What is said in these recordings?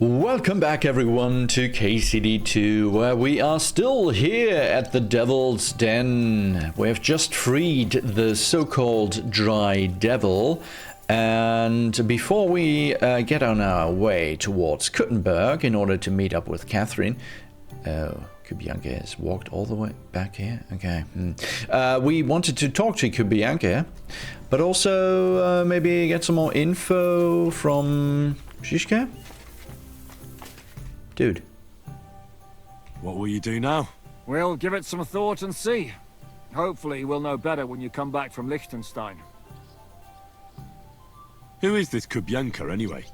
Welcome back everyone to KCD2, where we are still here at the Devil's Den. We have just freed the so-called Dry Devil, and before we get on our way towards Kuttenberg in order to meet up with Catherine... Oh, Kubianka has walked all the way back here? Okay. We wanted to talk to Kubianka, but also maybe get some more info from Zizka? Dude. What will you do now? We'll give it some thought and see. Hopefully we'll know better when you come back from Liechtenstein. Who is this Kubianka anyway?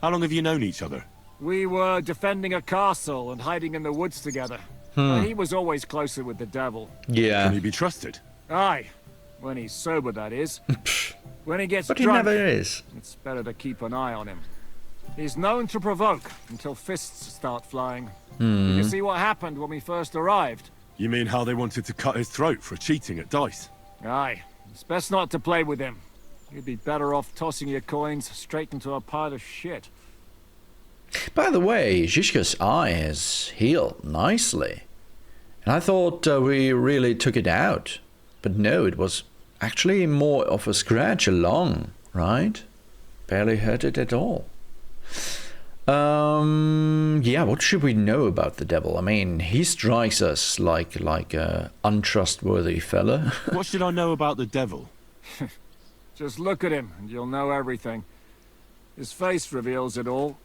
How long have you known each other? We were defending a castle and hiding in the woods together. He was always closer with the devil. Yeah. Can he be trusted? Aye. When he's sober, that is. When he gets But drunk, he never is. it's better to keep an eye on him. He's known to provoke until fists start flying. You can see what happened when we first arrived. You mean how they wanted to cut his throat for cheating at dice? Aye. It's best not to play with him. You'd be better off tossing your coins straight into a pile of shit. By the way, Zizka's eye has healed nicely. And I thought we really took it out. But no, it was actually more of a scratch along, right? Barely hurt it at all. Yeah, what should we know about the devil? I mean, he strikes us like a untrustworthy fella. What should I know about the devil? Just look at him and you'll know everything. His face reveals it all.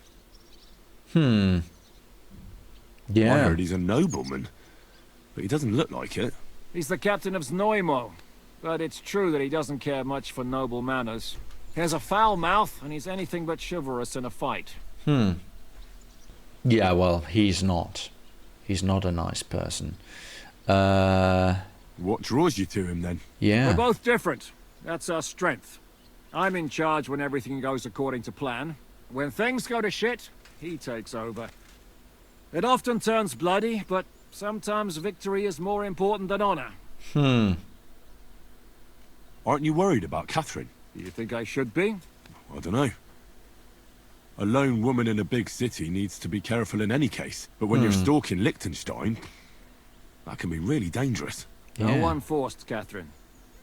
Yeah. I heard he's a nobleman, but he doesn't look like it. He's the captain of Znojmo, but it's true that he doesn't care much for noble manners. He has a foul mouth, and he's anything but chivalrous in a fight. Yeah, well, he's not. He's not a nice person. What draws you to him then? Yeah. We're both different. That's our strength. I'm in charge when everything goes according to plan. When things go to shit, he takes over. It often turns bloody, but sometimes victory is more important than honor. Aren't you worried about Catherine? Do you think I should be? I don't know. A lone woman in a big city needs to be careful in any case. But when you're stalking Liechtenstein, that can be really dangerous. No Yeah. one forced Catherine.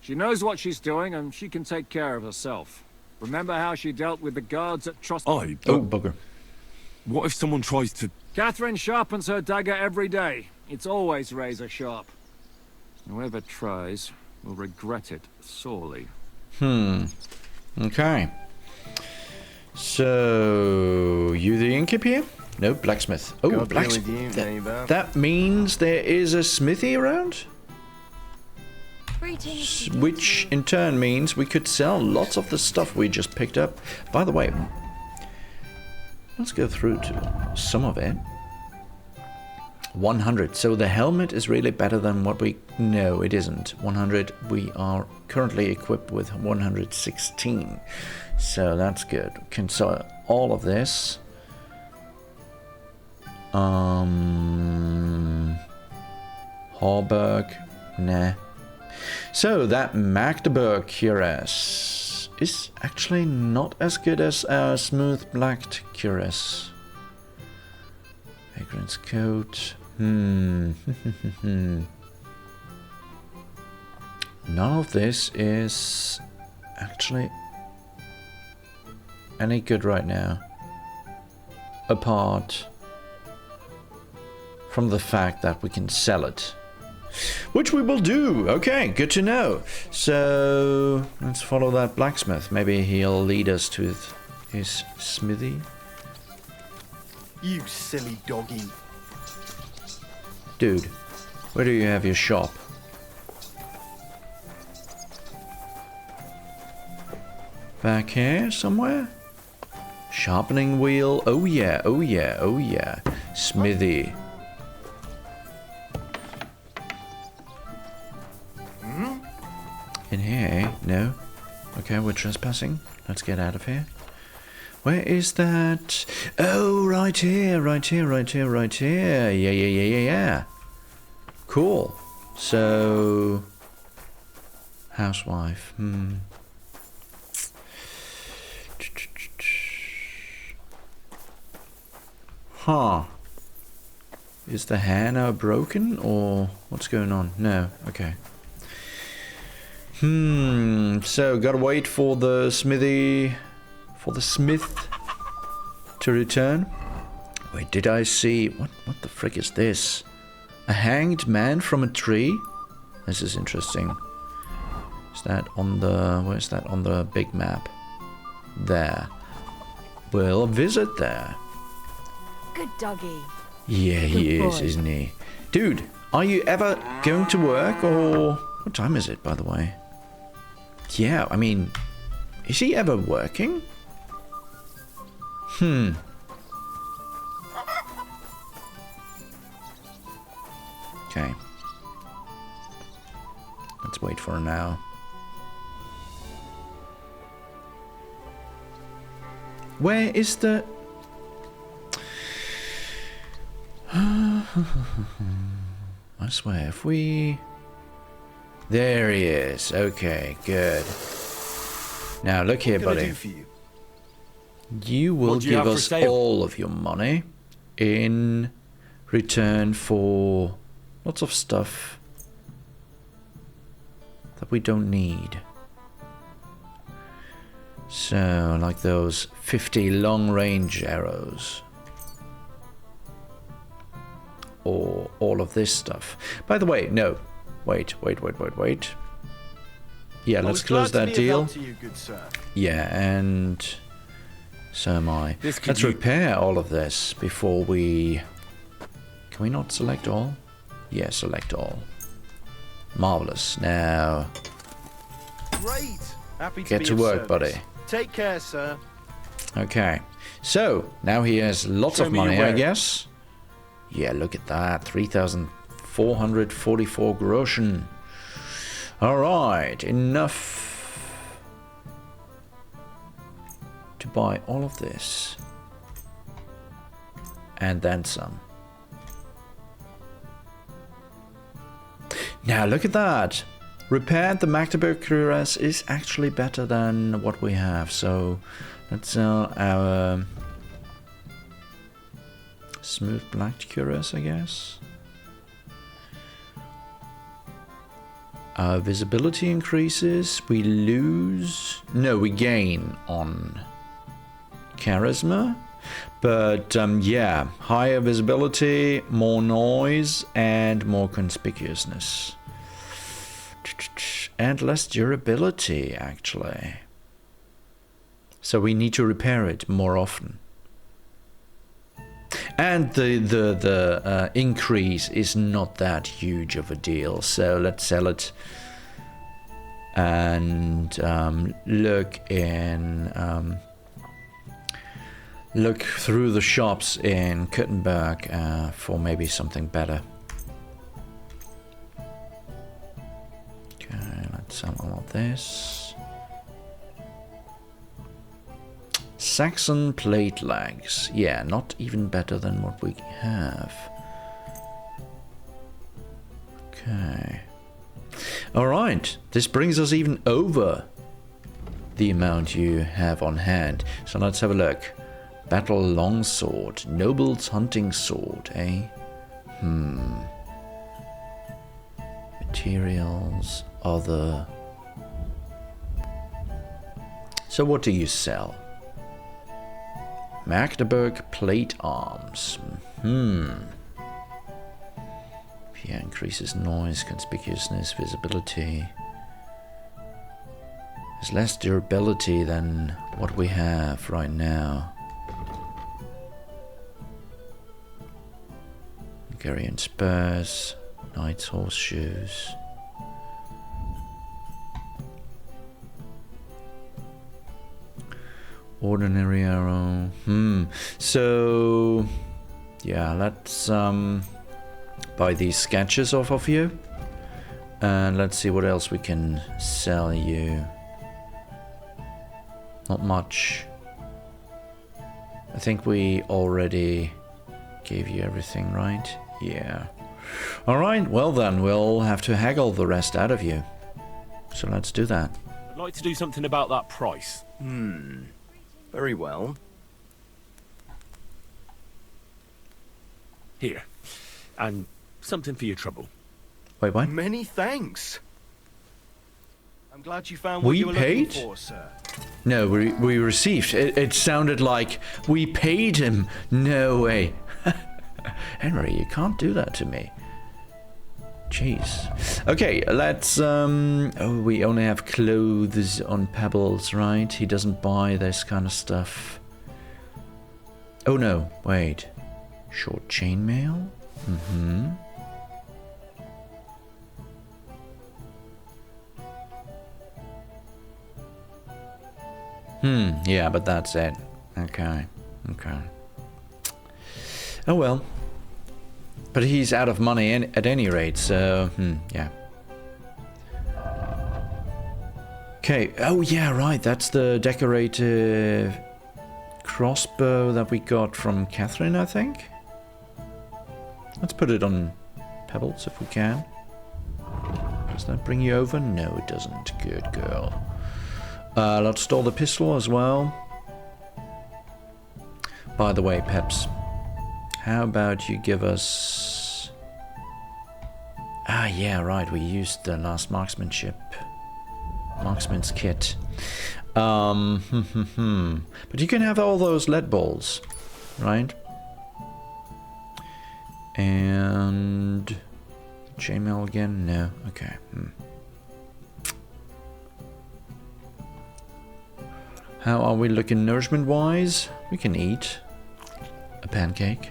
She knows what she's doing, and she can take care of herself. Remember how she dealt with the guards at Frostpunk? Aye, Oh, but bugger. what if someone tries to... Catherine sharpens her dagger every day. It's always razor sharp. Whoever tries will regret it sorely. Okay. So, you the innkeep here? No, blacksmith. Oh, God blacksmith. deal with you, neighbour. That means there is a smithy around? Which in turn means we could sell lots of the stuff we just picked up. By the way, let's go through to some of it. 100. So the helmet is really better than what we... No, it isn't. 100. We are currently equipped with 116. So that's good. We can sell all of this. Harburg. Nah. So that Magdeburg cuirass is actually not as good as our smooth blacked cuirass. Vagrant's coat. None of this is actually any good right now. Apart from the fact that we can sell it. Which we will do. Okay, good to know. So let's follow that blacksmith. Maybe he'll lead us to his smithy. You silly doggy. Dude, where do you have your shop? Back here somewhere? Sharpening wheel. Oh yeah, oh yeah, oh yeah. Smithy. In here, eh? No? Okay, we're trespassing. Let's get out of here. Where is that? Oh, right here, right here, right here, right here. Yeah. Cool. So... housewife. Huh. Is the hair now broken or what's going on? No, okay. So gotta wait for the smithy, for the smith to return. Wait, did I see, what the frick is this? A hanged man from a tree? This is interesting. Is that on the, where's that on the big map? There. We'll visit there. Good doggy. Yeah, he is, isn't he? Dude, are you ever going to work or... What time is it, by the way? Yeah, I mean... Is he ever working? Okay. Let's wait for now. Where is the... I swear, if we... There he is. Okay, good. Now, look here, buddy. You will give us all of your money in return for lots of stuff that we don't need. So, like those 50 long-range arrows. Or all of this stuff. By the way, no. Wait. Yeah, let's close that deal. Yeah, and so am I. Let's repair all of this before we... Can we not select all? Yeah, select all. Marvelous. Now... Great. Happy to get to work, buddy. Take care, sir. Okay. So, now he has lots of money, I guess. Yeah, look at that. 3,444 groschen. Alright, enough to buy all of this. And then some. Now, look at that. Repaired the Magdeburg cuirass is actually better than what we have. So, let's sell our... smooth black cuirass, I guess. Our visibility increases. We lose... No, we gain on charisma. But, yeah. Higher visibility, more noise, and more conspicuousness. And less durability, actually. So we need to repair it more often. And the increase is not that huge of a deal, so let's sell it and look through the shops in Kuttenberg for maybe something better. Okay, let's sell all of this. Saxon plate legs. Yeah, not even better than what we have. Okay. Alright, this brings us even over the amount you have on hand. So let's have a look. Battle longsword. Noble's hunting sword, eh? Materials. Other. So what do you sell? Magdeburg plate arms. Yeah, increases noise, conspicuousness, visibility. There's less durability than what we have right now. Hungarian spurs, knight's horseshoes. Ordinary arrow. So, yeah, let's buy these sketches off of you. And let's see what else we can sell you. Not much. I think we already gave you everything, right? Yeah. Alright, well then, we'll have to haggle the rest out of you. So let's do that. I'd like to do something about that price. Very well. Here. And something for your trouble. Wait, what? Many thanks. I'm glad you found what We you were paid? looking for, sir. No, we received. It sounded like we paid him. No way. Henry, you can't do that to me. Jeez. Okay, let's, oh, we only have clothes on Pebbles, right? He doesn't buy this kind of stuff. Oh no, wait. Short chainmail? Mm-hmm. Yeah, but that's it. Okay, okay. Oh well. But he's out of money at any rate, so, yeah. Okay, oh yeah, right, that's the decorative crossbow that we got from Catherine, I think? Let's put it on Pebbles if we can. Does that bring you over? No, it doesn't. Good girl. Let's store the pistol as well. By the way, Peps, how about you give us... Ah, yeah, right, we used the last marksman's kit. But you can have all those lead balls, right? And... chainmail again? No, okay. How are we looking nourishment-wise? We can eat a pancake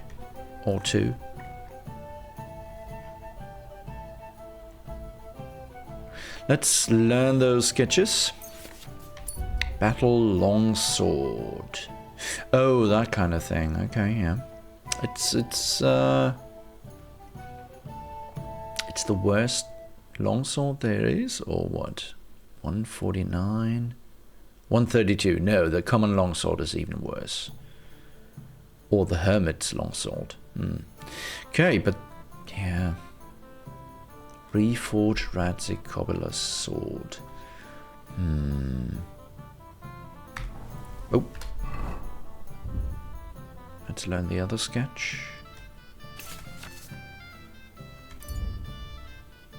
or two. Let's learn those sketches. Battle longsword. Oh, that kind of thing. Okay, yeah. It's the worst longsword there is, or what? 149. 132. No, the common longsword is even worse. Or the hermit's longsword. Okay, but yeah. Reforged Radzik Cobbler's sword. Oh. Let's learn the other sketch.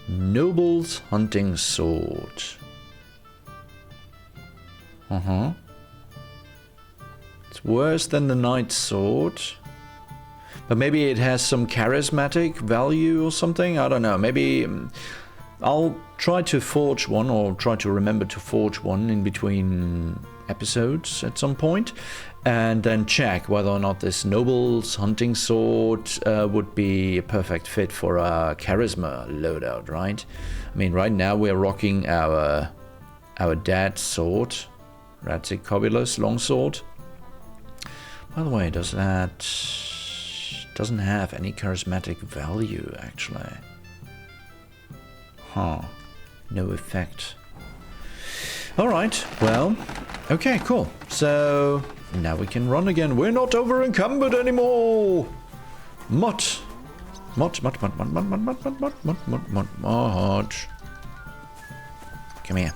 Noble's hunting sword. It's worse than the knight's sword. But maybe it has some charismatic value or something. I don't know. Maybe I'll try to forge one, or try to remember to forge one in between episodes at some point, and then check whether or not this noble's hunting sword would be a perfect fit for a charisma loadout, right? I mean, right now we're rocking our dad's sword, Radzik Cobbler's longsword. By the way, does that... doesn't have any charismatic value, actually. Huh. No effect. Alright, well, okay, cool. So, now we can run again. We're not over encumbered anymore! Mutt. Mutt. Come here.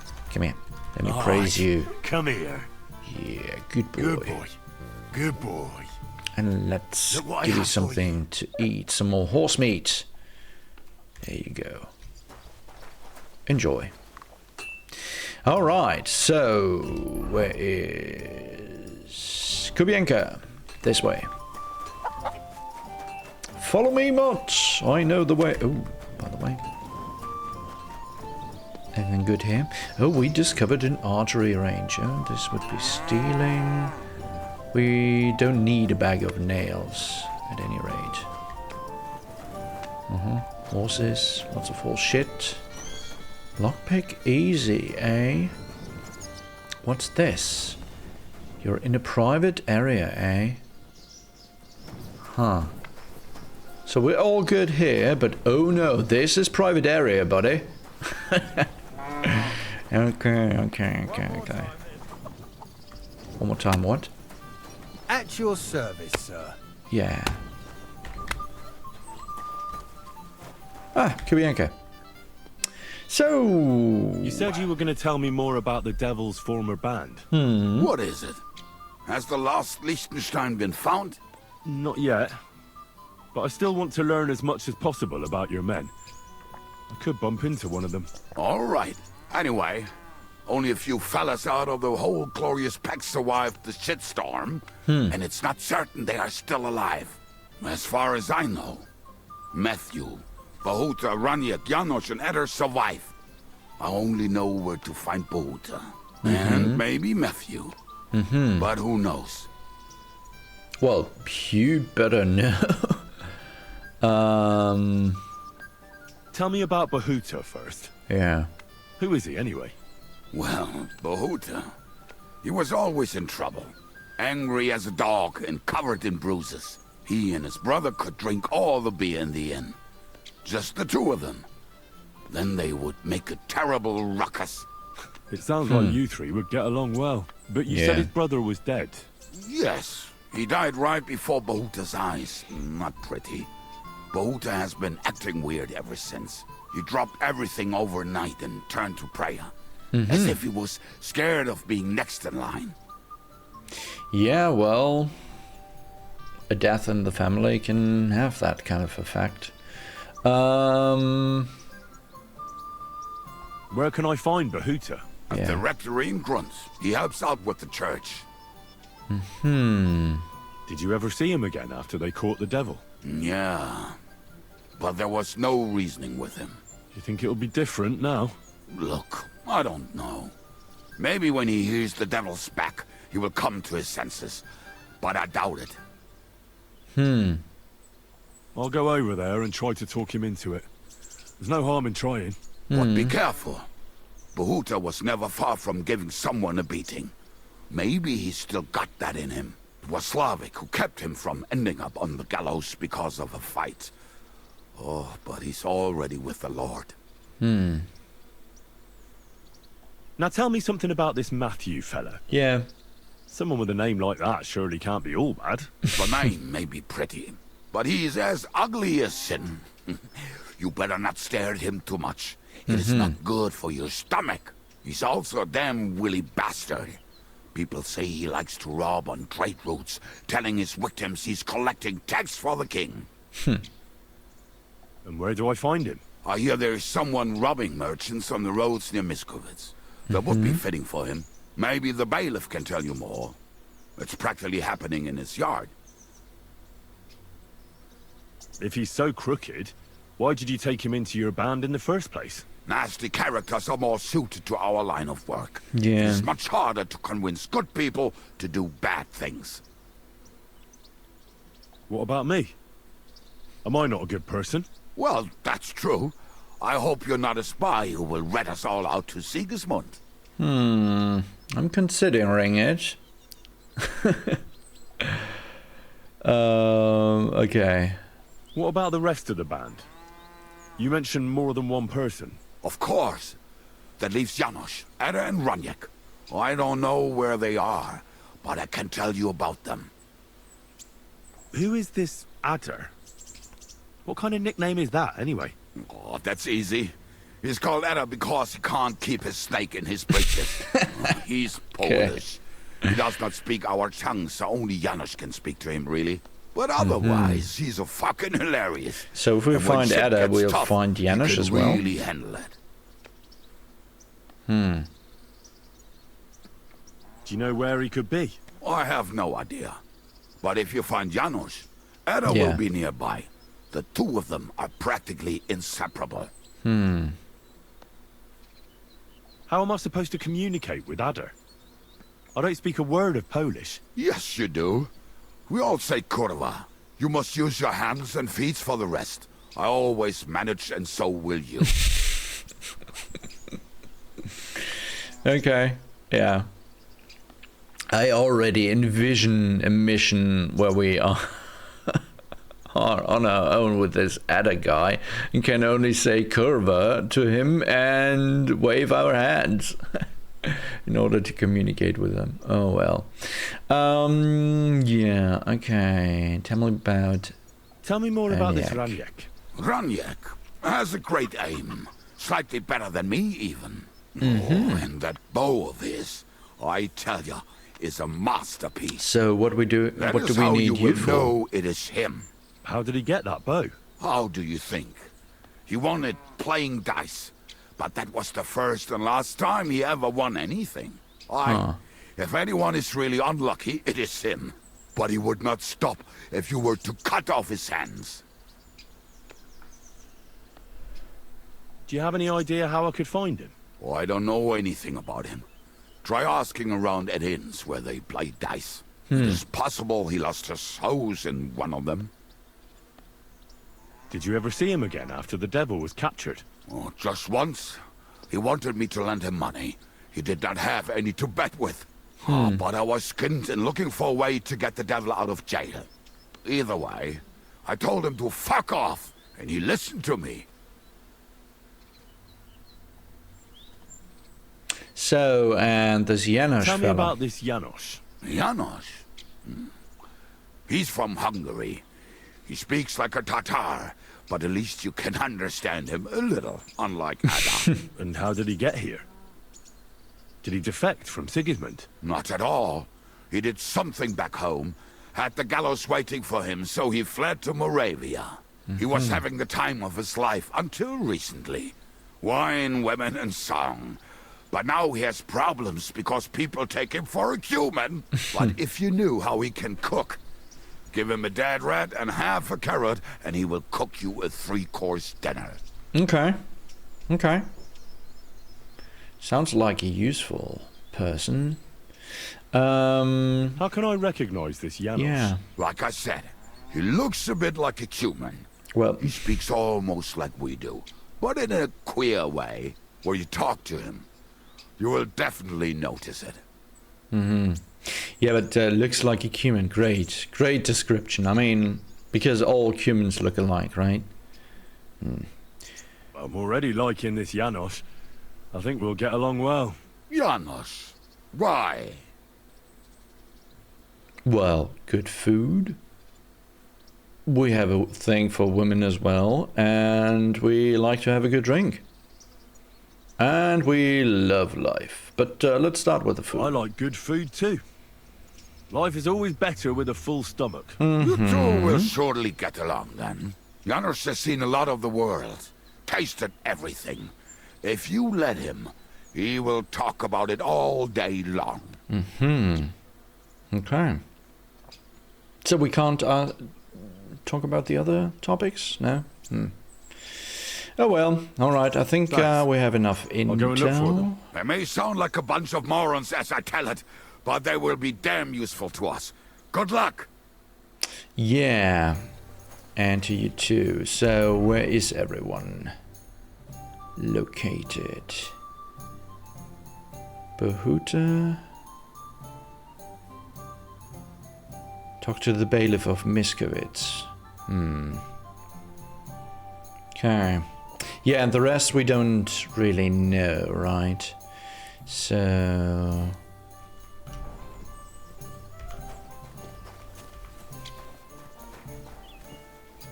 Let me praise you. Come here. Yeah, good boy. Good boy. Good boy. And let's give you something to eat. Some more horse meat. There you go. Enjoy. Alright, so where is Kubienka? This way. Follow me, Mott. I know the way. Oh, by the way. Anything good here? Oh, we discovered an archery range. Oh, this would be stealing. We don't need a bag of nails, at any rate. Horses, lots of horse shit. Lockpick easy, eh? What's this? You're in a private area, eh? Huh. So we're all good here, but oh no, this is private area, buddy. Okay. One more time, what? At your service, sir. Yeah. Ah, Kubienka. So... You said you were going to tell me more about the Devil's former band. What is it? Has the lost Liechtenstein been found? Not yet. but I still want to learn as much as possible about your men. I could bump into one of them. All right. Anyway, only a few fellas out of the whole glorious pack survived the shitstorm, and it's not certain they are still alive. As far as I know, Matthew, Bahuta, Raniak, Janosch, and Eder survive. I only know where to find Bahuta. And maybe Matthew. But who knows? Well, you better know. Tell me about Bahuta first. Yeah. Who is he, anyway? Well, Bahuta, he was always in trouble. Angry as a dog and covered in bruises. He and his brother could drink all the beer in the inn. Just the two of them. Then they would make a terrible ruckus. It sounds like you three would get along well. But you said his brother was dead. Yes, he died right before Bahuta's eyes. Not pretty. Bahuta has been acting weird ever since. He dropped everything overnight and turned to prayer. As if he was scared of being next in line. Yeah, well, a death in the family can have that kind of effect. Where can I find Bahuta? At the rectory in Grunts. He helps out with the church. Did you ever see him again after they caught the devil? Yeah. But there was no reasoning with him. You think it'll be different now? Look, I don't know. Maybe when he hears the devil's back, he will come to his senses. But I doubt it. I'll go over there and try to talk him into it. There's no harm in trying. But be careful. Bahuta was never far from giving someone a beating. Maybe he's still got that in him. It was Slavik who kept him from ending up on the gallows because of a fight. Oh, but he's already with the Lord. Now tell me something about this Matthew fella. Yeah. Someone with a name like that surely can't be all bad. The name may be pretty, but he's as ugly as sin. You better not stare at him too much. It is not good for your stomach. He's also a damn willy bastard. People say he likes to rob on trade routes, telling his victims he's collecting tax for the king. And where do I find him? I hear there's someone robbing merchants on the roads near Miskovitz. That would be fitting for him. Maybe the bailiff can tell you more. It's practically happening in his yard. If he's so crooked, why did you take him into your band in the first place? Nasty characters are more suited to our line of work. Yeah. It's much harder to convince good people to do bad things. What about me? Am I not a good person? Well, that's true. I hope you're not a spy who will rat us all out to Sigismund. I'm considering it. Okay. What about the rest of the band? You mentioned more than one person. Of course. That leaves Janosch, Eder and Raniak. I don't know where they are, but I can tell you about them. Who is this Adder? What kind of nickname is that, anyway? Oh, that's easy. He's called Eder because he can't keep his snake in his breeches. He's Polish. He does not speak our tongue, so only Janosch can speak to him, really. But otherwise, he's a fucking hilarious. So if we And when find shit Ada, gets we'll tough, find he Janosch can as well. really handle it. Do you know where he could be? I have no idea. But if you find Janosch, Eder Yeah. will be nearby. The two of them are practically inseparable. How am I supposed to communicate with Adder? I don't speak a word of Polish. Yes, you do. We all say kurwa. You must use your hands and feet for the rest. I always manage, and so will you. Okay. Yeah. I already envision a mission where we are on our own with this Ada guy and can only say curva to him and wave our hands in order to communicate with him. Oh well. Yeah, okay. Tell me more about this Raniak. Raniak. Raniak has a great aim. Slightly better than me, even. Oh, and that bow of his, I tell you, is a masterpiece. So what do we do? That What is do we how need you you will for? know it is him. How did he get that bow? How do you think? He won it playing dice. But that was the first and last time he ever won anything. If anyone is really unlucky, it is him. But he would not stop if you were to cut off his hands. Do you have any idea how I could find him? Oh, I don't know anything about him. Try asking around at inns where they play dice. It is possible he lost his hose in one of them. Did you ever see him again after the devil was captured? Oh, just once. He wanted me to lend him money. He did not have any to bet with. But I was skinned and looking for a way to get the devil out of jail. Either way, I told him to fuck off, and he listened to me. So, and this Janos Tell me fella. about this Janos. Janos? He's from Hungary. He speaks like a Tatar, but at least you can understand him a little, unlike Ada. And how did he get here? Did he defect from Sigismund? Not at all. He did something back home, had the gallows waiting for him, so he fled to Moravia. He was having the time of his life until recently. Wine, women, and song. But now he has problems because people take him for a human. But if you knew how he can cook, give him a dead rat and half a carrot, and he will cook you a 3-course dinner. Okay. Okay. Sounds like a useful person. How can I recognize this Janos? Yeah. Like I said, he looks a bit like a human. Well, He speaks almost like we do, but in a queer way, where you talk to him. You will definitely notice it. yeah, but looks like a human. Great. Great description. I mean, because all humans look alike, right? I'm already liking this Janos. I think we'll get along well. Janos, why? Well, good food. We have a thing for women as well, and we like to have a good drink. And we love life. But let's start with the food. I like good food too. Life is always better with a full stomach. You two will surely get along then. Janos has seen a lot of the world, tasted everything. If you let him, he will talk about it all day long. Okay. So we can't talk about the other topics? No? Oh well, alright, I think we have enough intel. I'll go and look for them. They may sound like a bunch of morons as I tell it, but they will be damn useful to us. Good luck! Yeah, and to you too. So where is everyone located? Behuta? Talk to the bailiff of Miskowitz. Okay. Yeah, and the rest we don't really know, right? So...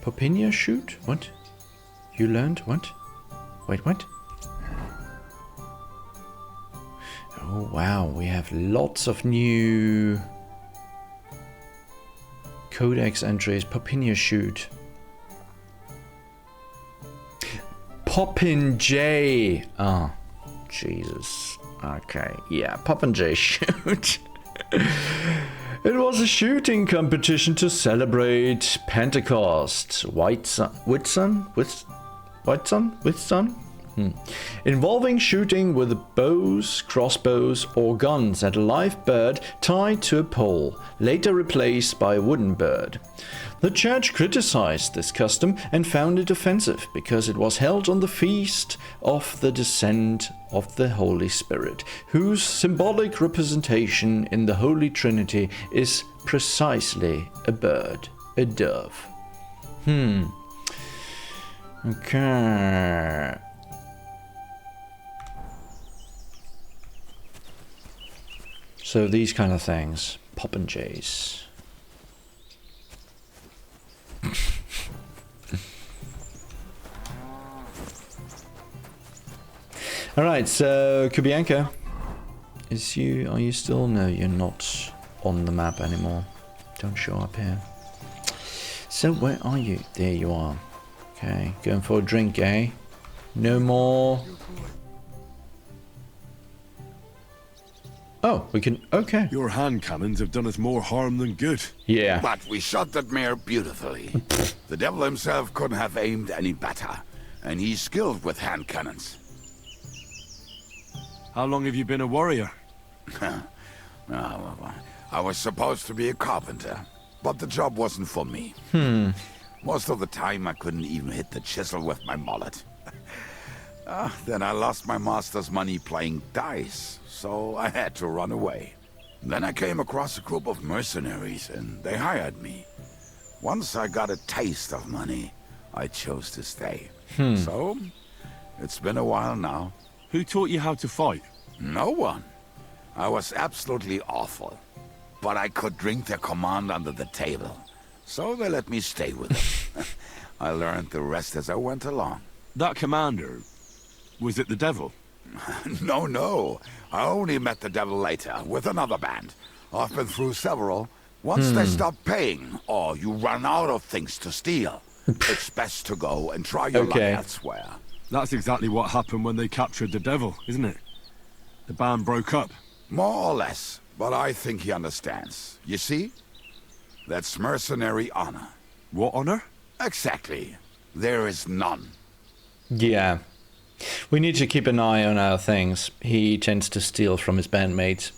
Popinia shoot? What? You learned what? Wait, what? Oh wow, we have lots of new codex entries. Popinia shoot. Poppin J. Oh, Jesus. Okay, yeah, Poppin J shoot. It was a shooting competition to celebrate Pentecost. Whitsun? Involving shooting with bows, crossbows, or guns at a live bird tied to a pole, later replaced by a wooden bird. The church criticized this custom and found it offensive because it was held on the feast of the descent of the Holy Spirit, whose symbolic representation in the Holy Trinity is precisely a bird, a dove. Okay. So these kind of things, popinjays. All right, so Kubianka, are you still? No, you're not on the map anymore. Don't show up here. So where are you? There you are. Okay, going for a drink, eh? No more. Oh, we can. Okay. Your hand cannons have done us more harm than good. Yeah. But we shot that mare beautifully. The devil himself couldn't have aimed any better, and he's skilled with hand cannons. How long have you been a warrior? I was supposed to be a carpenter, but the job wasn't for me. Most of the time I couldn't even hit the chisel with my mallet. Then I lost my master's money playing dice, so I had to run away. Then I came across a group of mercenaries, and they hired me. Once I got a taste of money, I chose to stay. So, it's been a while now. Who taught you how to fight? No one. I was absolutely awful. But I could drink their command under the table. So they let me stay with them. I learned the rest as I went along. That commander, was it the devil? No. I only met the devil later, with another band. I've been through several. Once they stop paying, or you run out of things to steal, it's best to go and try your luck elsewhere. That's exactly what happened when they captured the devil, isn't it? The band broke up. More or less, but I think he understands. You see? That's mercenary honor. What honor? Exactly. There is none. Yeah. We need to keep an eye on our things. He tends to steal from his bandmates.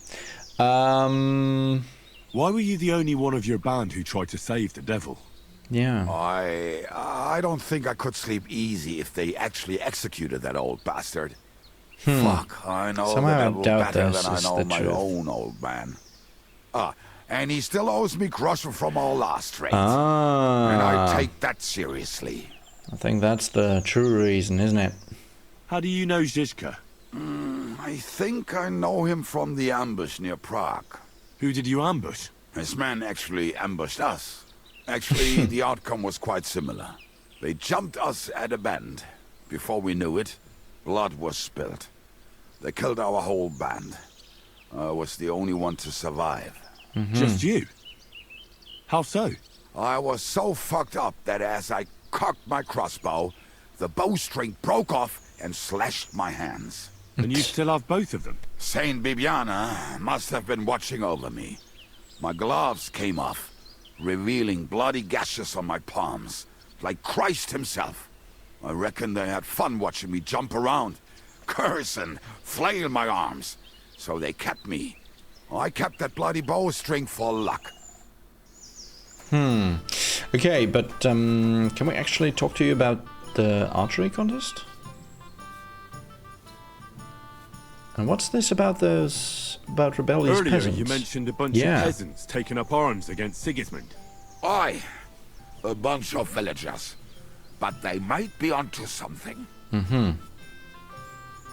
Why were you the only one of your band who tried to save the devil? Yeah. I don't think I could sleep easy if they actually executed that old bastard. Fuck, I know Somehow I the devil doubt better this than I is know the my truth. own old man. And he still owes me groschen from our last trade. Ah. And I take that seriously. I think that's the true reason, isn't it? How do you know Zizka? I think I know him from the ambush near Prague. Who did you ambush? His men actually ambushed us. Actually, the outcome was quite similar. They jumped us at a bend. Before we knew it, blood was spilled. They killed our whole band. I was the only one to survive. Just you? How so? I was so fucked up that as I cocked my crossbow, the bowstring broke off and slashed my hands. And you still have both of them? Saint Bibiana must have been watching over me. My gloves came off, revealing bloody gashes on my palms, like Christ himself. I reckon they had fun watching me jump around, curse and flail my arms. So they kept me. I kept that bloody bowstring for luck. Okay, but can we actually talk to you about the archery contest? And what's this about rebellious Earlier peasants? you mentioned a bunch of peasants taking up arms against Sigismund. Aye, a bunch of villagers. But they might be onto something.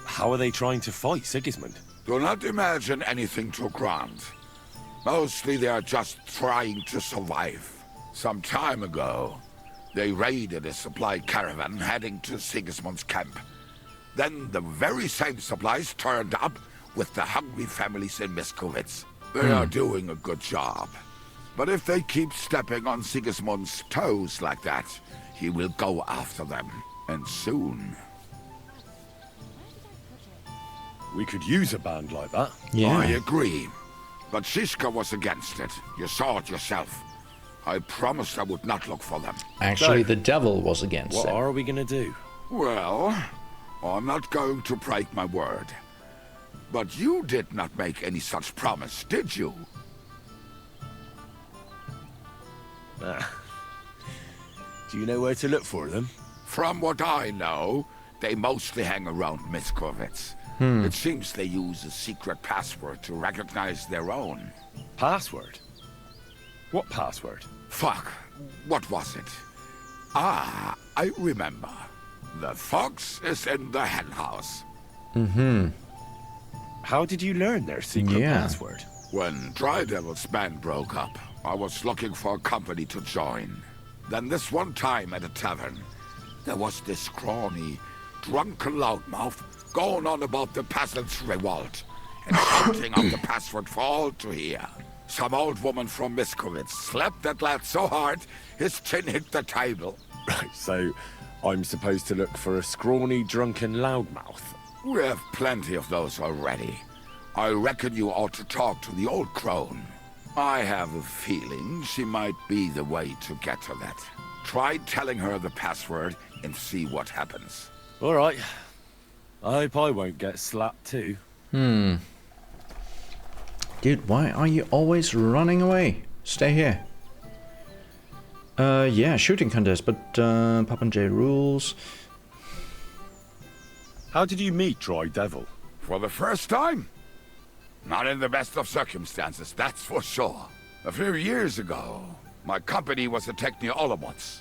How are they trying to fight Sigismund? Do not imagine anything too grand. Mostly they are just trying to survive. Some time ago, they raided a supply caravan heading to Sigismund's camp. Then the very same supplies turned up with the hungry families in Miskovitz. They are doing a good job. But if they keep stepping on Sigismund's toes like that, he will go after them, and soon. We could use a band like that. Yeah. I agree. But Shiska was against it. You saw it yourself. I promised I would not look for them. Actually, the devil was against What it. are we gonna do? Well, I'm not going to break my word. But you did not make any such promise, did you? Do you know where to look for them? From what I know, they mostly hang around Miskovitz. It seems they use a secret password to recognize their own. Password? What password? Fuck, what was it? Ah, I remember. The fox is in the henhouse. How did you learn their secret password? When Dry Devil's band broke up, I was looking for a company to join. Then this one time at a tavern, there was this scrawny, drunken loudmouth going on about the peasants' revolt and shouting out the password for all to hear. Some old woman from Miskowitz slapped that lad so hard, his chin hit the table. Right, so I'm supposed to look for a scrawny, drunken loudmouth. We have plenty of those already. I reckon you ought to talk to the old crone. I have a feeling she might be the way to get to that. Try telling her the password and see what happens. All right. I hope I won't get slapped too. Dude, why are you always running away? Stay here. Yeah, shooting contest, but Papa J rules. How did you meet Dry Devil? For the first time? Not in the best of circumstances, that's for sure. A few years ago, my company was attacked near Olomouc,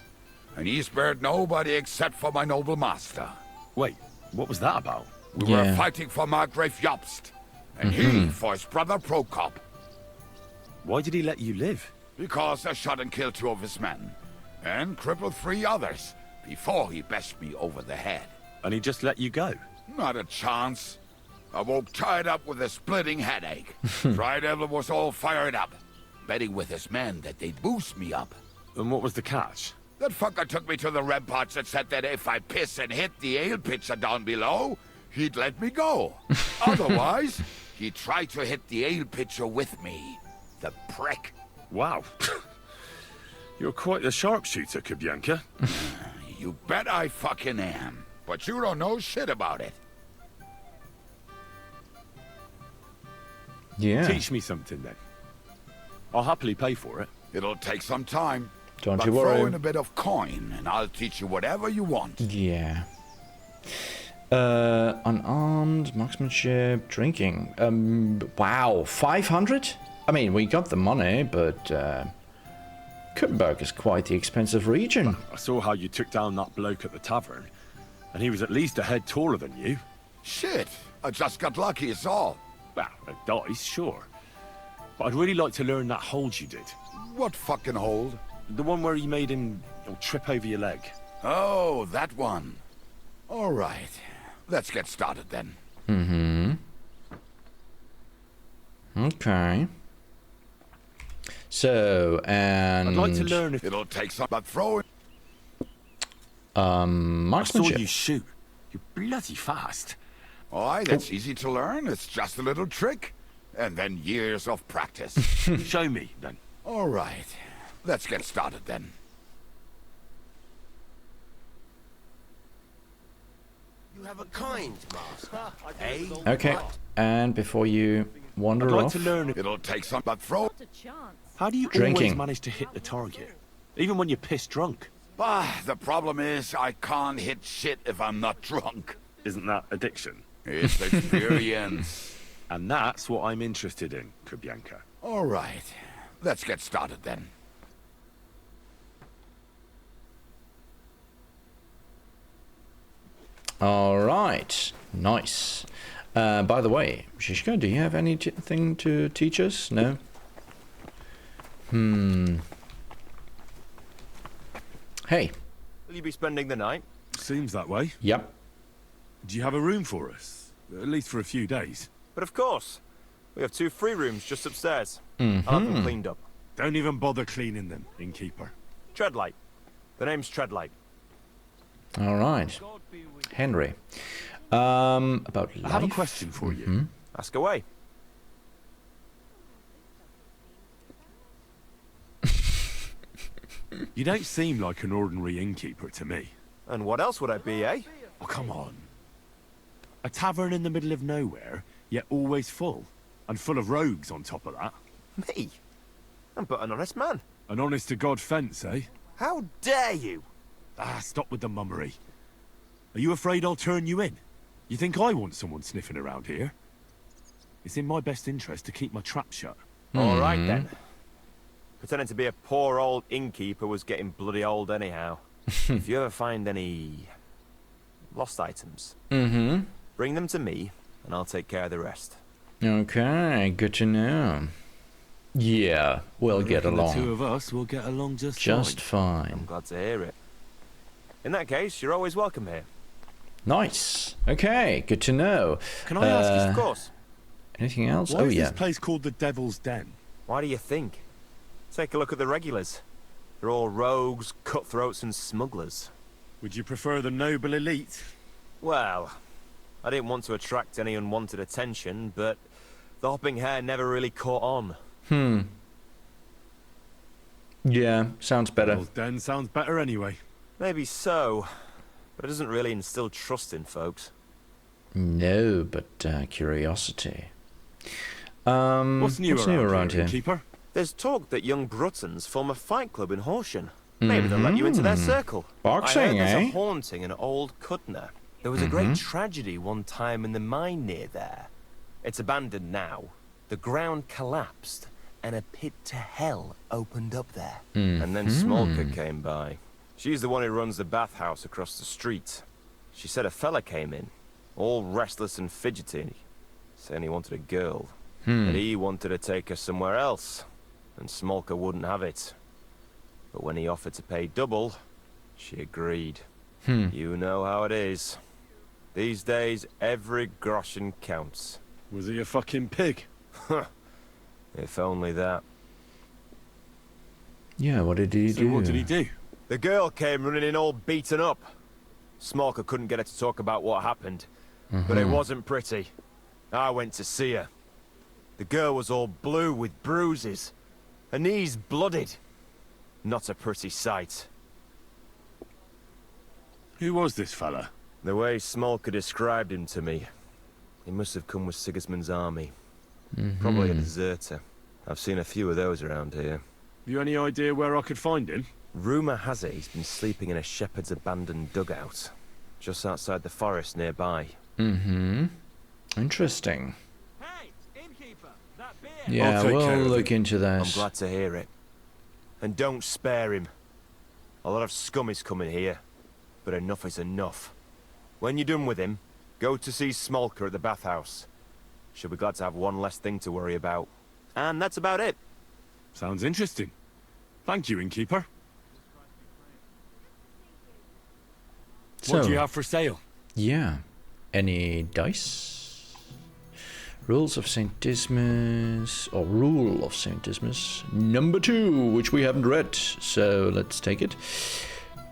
and he spared nobody except for my noble master. Wait, what was that about? We were fighting for Margrave Jobst, and he for his brother Prokop. Why did he let you live? Because I shot and killed 2 of his men, and crippled 3 others, before he bashed me over the head. And he just let you go? Not a chance. I woke tied up with a splitting headache. Dry Devil was all fired up, betting with his men that they'd boost me up. And what was the catch? That fucker took me to the ramparts and said that if I piss and hit the ale pitcher down below, he'd let me go. Otherwise, he tried to hit the ale pitcher with me. The prick. Wow. You're quite the sharpshooter, Kubyanka. You bet I fucking am. But you don't know shit about it. Yeah. Teach me something then. I'll happily pay for it. It'll take some time. Don't but you worry. Throw in a bit of coin, and I'll teach you whatever you want. Yeah. Unarmed, marksmanship, drinking. Wow, 500? I mean, we got the money, but Kuttenberg is quite the expensive region. I saw how you took down that bloke at the tavern, and he was at least a head taller than you. Shit, I just got lucky, it's all. Well, a dice, sure. But I'd really like to learn that hold you did. What fucking hold? The one where you made him trip over your leg. Oh, that one. All right, let's get started then. Okay. So, and... I'd like to learn if... It'll take some, but throw it. I saw marksmanship. you shoot. You're bloody fast. Aye, that's easy to learn. It's just a little trick. And then years of practice. Show me, then. All right, let's get started then. You have a kind master. Eh? Okay, and before you wander I'd like off... to learn if... It'll take some, but throw... Not a chance. How do you always Drinking. manage to hit the target? Even when you're pissed drunk? The problem is I can't hit shit if I'm not drunk. Isn't that addiction? It's experience. And that's what I'm interested in, Kubyanka. All right, let's get started then. All right, nice. By the way, Shishka, do you have anything to teach us? No? Hey. Will you be spending the night? Seems that way. Yep. Do you have a room for us? At least for a few days. But of course. We have 2 free rooms just upstairs. I'll have them cleaned up. Don't even bother cleaning them, innkeeper. Treadlight. The name's Treadlight. All right. Henry. About life? I have a question for you. Ask away. You don't seem like an ordinary innkeeper to me. And what else would I be, eh? Oh, come on. A tavern in the middle of nowhere, yet always full. And full of rogues on top of that. Me? I'm but an honest man. An honest-to-God fence, eh? How dare you? Stop with the mummery. Are you afraid I'll turn you in? You think I want someone sniffing around here? It's in my best interest to keep my trap shut. All right, then. Pretending to be a poor old innkeeper was getting bloody old anyhow. If you ever find any... lost items, bring them to me, and I'll take care of the rest. Okay, good to know. Yeah, we'll get along. The 2 of us will get along Just I'm fine. glad to hear it. In that case, you're always welcome here. Nice. Okay, good to know. Can I ask you, Of course. Anything else? why Oh, is yeah. this place called the Devil's Den? Why do you think? Take a look at the regulars. They're all rogues, cutthroats and smugglers. Would you prefer the noble elite? Well, I didn't want to attract any unwanted attention, but the hopping hair never really caught on. Yeah, sounds better. Well, Den sounds better anyway. Maybe so, but it doesn't really instill trust in folks. No, but curiosity. What's new around here, Keeper? There's talk that young Bruttons form a fight club in Horsham. Maybe they'll let you into their circle. Boxing, I heard there's eh? a haunting in Old Cudner. There was a great tragedy one time in the mine near there. It's abandoned now. The ground collapsed, and a pit to hell opened up there. And then Smolka came by. She's the one who runs the bathhouse across the street. She said a fella came in, all restless and fidgety, saying he wanted a girl. And he wanted to take her somewhere else, and Smolka wouldn't have it. But when he offered to pay double, she agreed. You know how it is. These days, every groschen counts. Was he a fucking pig? If only that. Yeah, what did he do? What did he do? The girl came running in all beaten up. Smolka couldn't get her to talk about what happened, but it wasn't pretty. I went to see her. The girl was all blue with bruises, her knees blooded. Not a pretty sight. Who was this fella? The way Smolka described him to me, he must have come with Sigismund's army. Probably a deserter. I've seen a few of those around here. Have you any idea where I could find him? Rumour has it he's been sleeping in a shepherd's abandoned dugout, just outside the forest nearby. Interesting. Hey, innkeeper, that beer. Yeah, I'll take care we'll of look into that. I'm glad to hear it. And don't spare him. A lot of scum is coming here, but enough is enough. When you're done with him, go to see Smolka at the bathhouse. She'll be glad to have one less thing to worry about. And that's about it. Sounds interesting. Thank you, innkeeper. So, What do you have for sale? yeah. Any dice? Rules of St. Dismas, or Rule of St. Dismas, number 2, which we haven't read, so let's take it.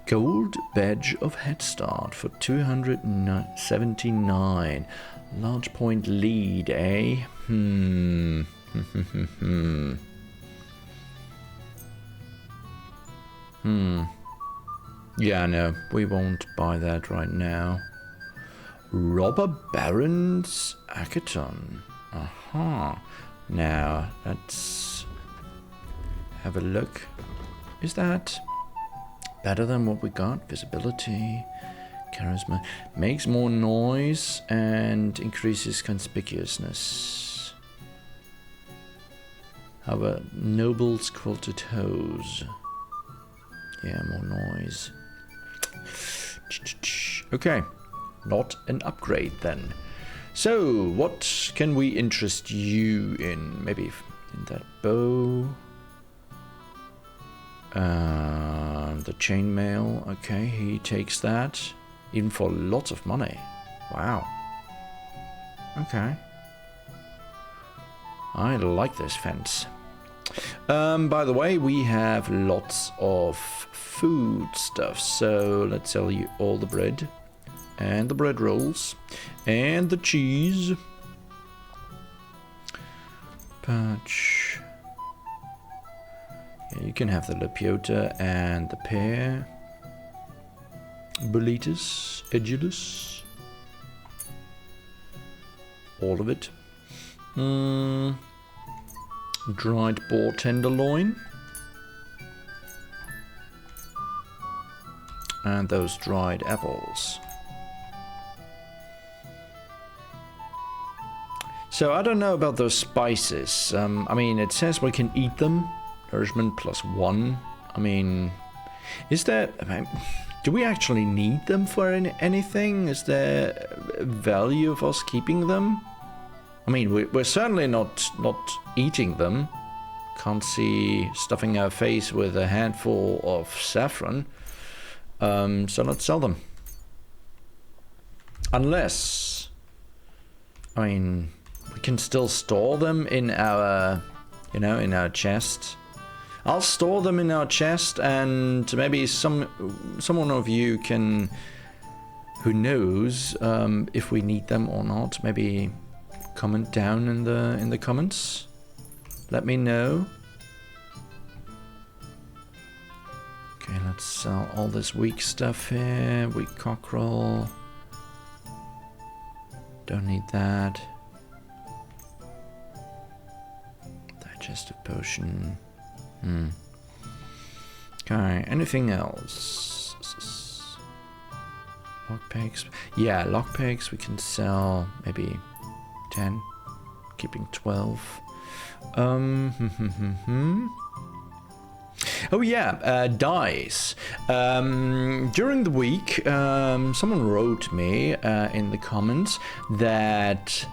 Gold Badge of Head Start for 279. Large point lead, eh? Yeah, no, we won't buy that right now. Robber Baron's Akaton. Aha. Now, let's have a look. Is that better than what we got? Visibility, charisma. Makes more noise and increases conspicuousness. However, nobles quilted hose. Yeah, more noise. Okay. Not an upgrade then. So, what can we interest you in? Maybe in that bow. The chainmail. Okay, he takes that. Even for lots of money. Wow. Okay. I like this fence. By the way, we have lots of food stuff. So, let's sell you all the bread. And the bread rolls. And the cheese. Patch. Yeah, you can have the Lepiota and the pear. Boletus, Edulus. All of it. Dried boar tenderloin. And those dried apples. So I don't know about those spices. I mean, it says we can eat them. Nourishment +1. I mean, is there... do we actually need them for anything? Is there value of us keeping them? I mean, we're certainly not eating them. Can't see stuffing our face with a handful of saffron. So let's sell them. Unless... I mean... we can still store them in our you know, in our chest. I'll store them in our chest, and maybe someone of you can, who knows if we need them or not, maybe comment down in the comments. Let me know. Okay, let's sell all this weak stuff here. Weak cockerel. Don't need that. Digestive potion. Okay, anything else? Lockpicks. Yeah, lockpicks we can sell maybe 10. Keeping 12. Oh yeah, dice. During the week, someone wrote me in the comments that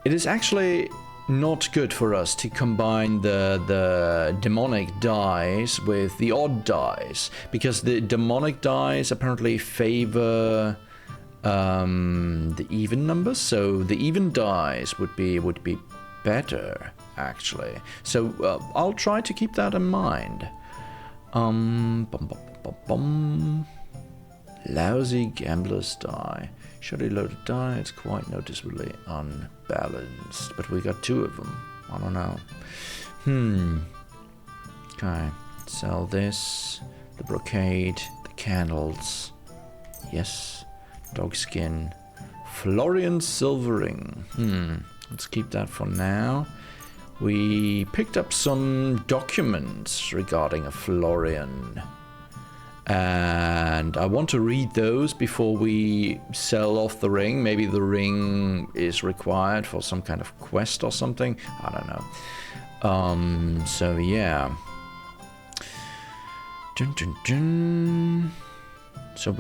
it is actually not good for us to combine the demonic dice with the odd dice, because the demonic dice apparently favor the even numbers, so the even dice would be better actually. So I'll try to keep that in mind. Lousy gambler's die. Surely loaded die, it's quite noticeably unbalanced. But we got 2 of them. I don't know. Okay. Sell this. The brocade. The candles. Yes. Dog skin. Florian silvering. Let's keep that for now. We picked up some documents regarding a Florian. And I want to read those before we sell off the ring. Maybe the ring is required for some kind of quest or something. I don't know. So yeah. Dun, dun, dun. So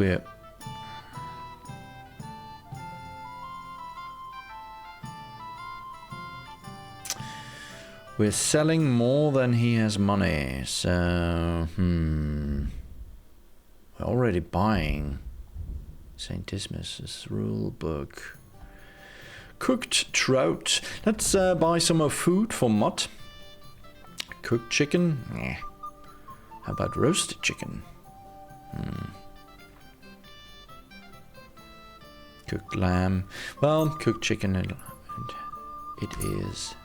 we're selling more than he has money. So we're already buying St. Dismas's rule book. Cooked trout. Let's buy some more food for Mutt. Cooked chicken? Nah. How about roasted chicken? Cooked lamb. Well, cooked chicken and it is.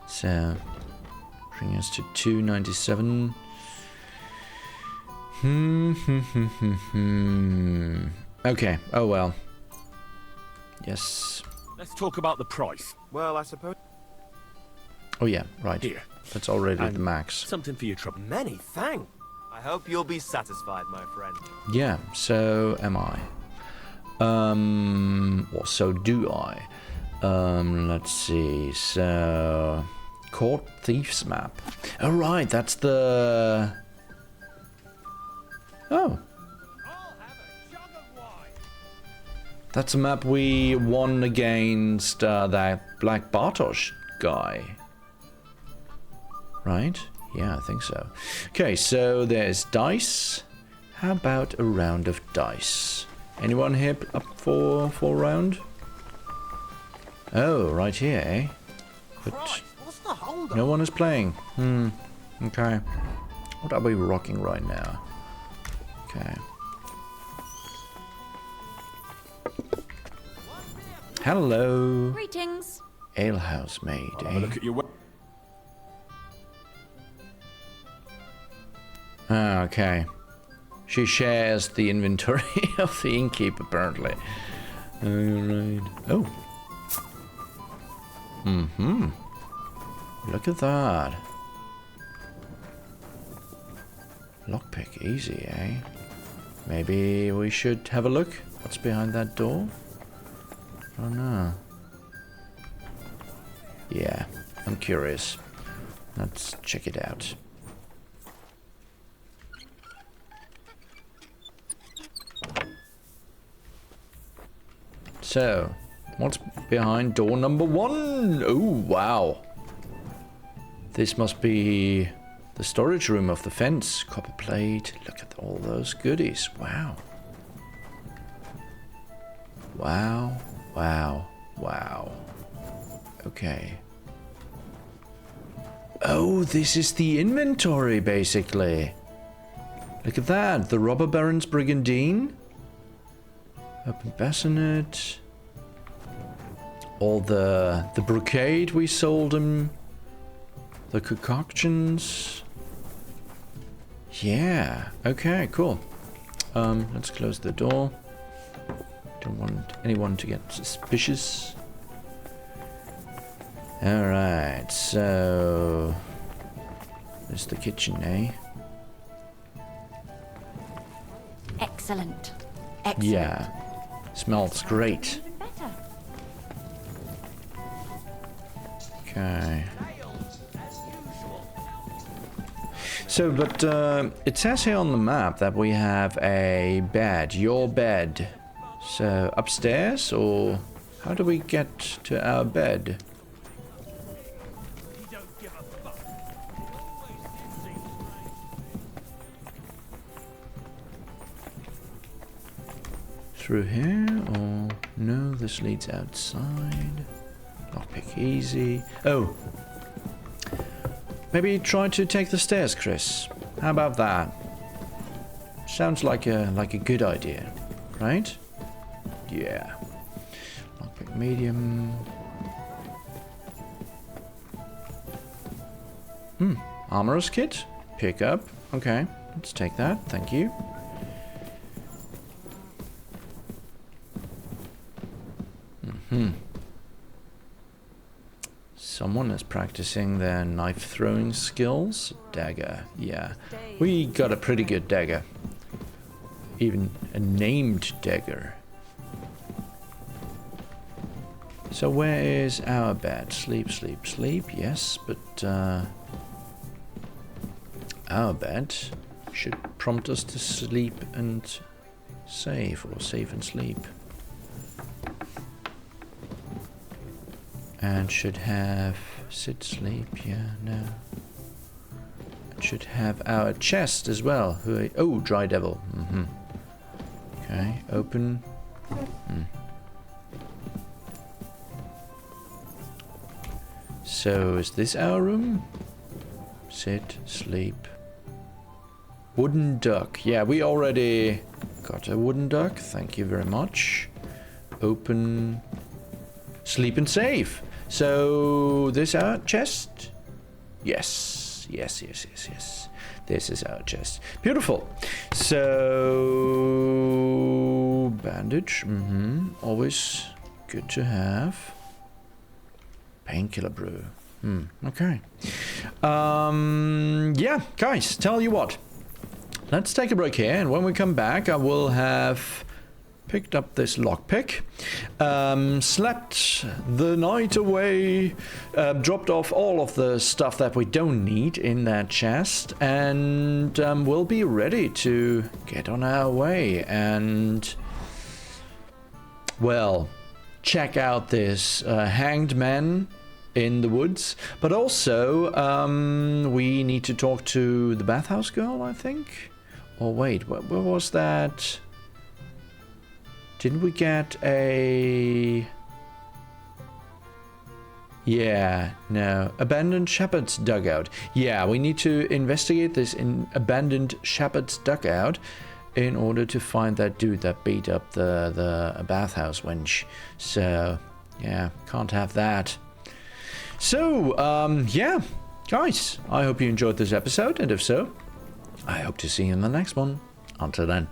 So, bring us to 297. Okay, oh well. Yes. Let's talk about the price. Well, I suppose... Oh yeah, right. Here. That's already And the max. Something for your trouble. Many thanks. I hope you'll be satisfied, my friend. Yeah, so am I. Or so do I. Let's see, so... Court Thieves map. Oh right, that's the... Oh. That's a map we won against that Black Bartosz guy. Right? Yeah, I think so. Okay, so there's dice. How about a round of dice? Anyone here up for a round? Oh, right here, eh? But no one is playing. Okay. What are we rocking right now? Okay. Hello. Greetings. Alehouse maid, eh? Look at your... Ah, okay. She shares the inventory of the innkeep, apparently. Alright. Oh. Look at that. Lockpick, easy, eh? Maybe we should have a look. What's behind that door? Oh no. Yeah, I'm curious. Let's check it out. So, what's behind door number 1? Oh, wow. This must be the storage room of the fence. Copper plate. Look at all those goodies. Wow. Wow. Wow. Wow. Okay. Oh, this is the inventory, basically. Look at that. The Robber Baron's Brigandine. Open bassinet. All the brocade we sold him. The concoctions. Yeah. Okay, cool. Let's close the door. Don't want anyone to get suspicious. Alright, so... There's the kitchen, eh? Excellent. Excellent. Yeah. Smells great. Even better. Okay. So, but it says here on the map that we have a bed. Your bed. So, upstairs, or how do we get to our bed? Through here, or no, this leads outside. Lockpick easy. Oh, maybe try to take the stairs, Chris. How about that? Sounds like a good idea, right? Yeah. Lockpick medium. Armorer's kit. Pick up. Okay, let's take that. Thank you. Someone is practicing their knife throwing skills. Dagger, yeah. We got a pretty good dagger. Even a named dagger. So where is our bed? Sleep, sleep, sleep. Yes, but our bed should prompt us to sleep and save, or save and sleep. And should have sit, sleep, yeah, no. It should have our chest as well. Oh, Dry Devil. Okay, open. So, is this our room? Sit, sleep. Wooden duck. Yeah, we already got a wooden duck. Thank you very much. Open. Sleep and save. So, this our chest? Yes. Yes, yes, yes, yes. This is our chest. Beautiful. So, bandage. Always good to have. Painkiller brew. Okay. Yeah, guys, tell you what. Let's take a break here, and when we come back, I will have picked up this lockpick, slept the night away, dropped off all of the stuff that we don't need in that chest, and we'll be ready to get on our way and, well, check out this hanged man in the woods. But also, we need to talk to the bathhouse girl, I think. Or wait, where was that? Didn't we get a... Yeah, no. Abandoned shepherd's dugout. Yeah, we need to investigate this abandoned shepherd's dugout in order to find that dude that beat up the bathhouse wench. So, yeah, can't have that. So, yeah, guys, I hope you enjoyed this episode, and if so, I hope to see you in the next one. Until then.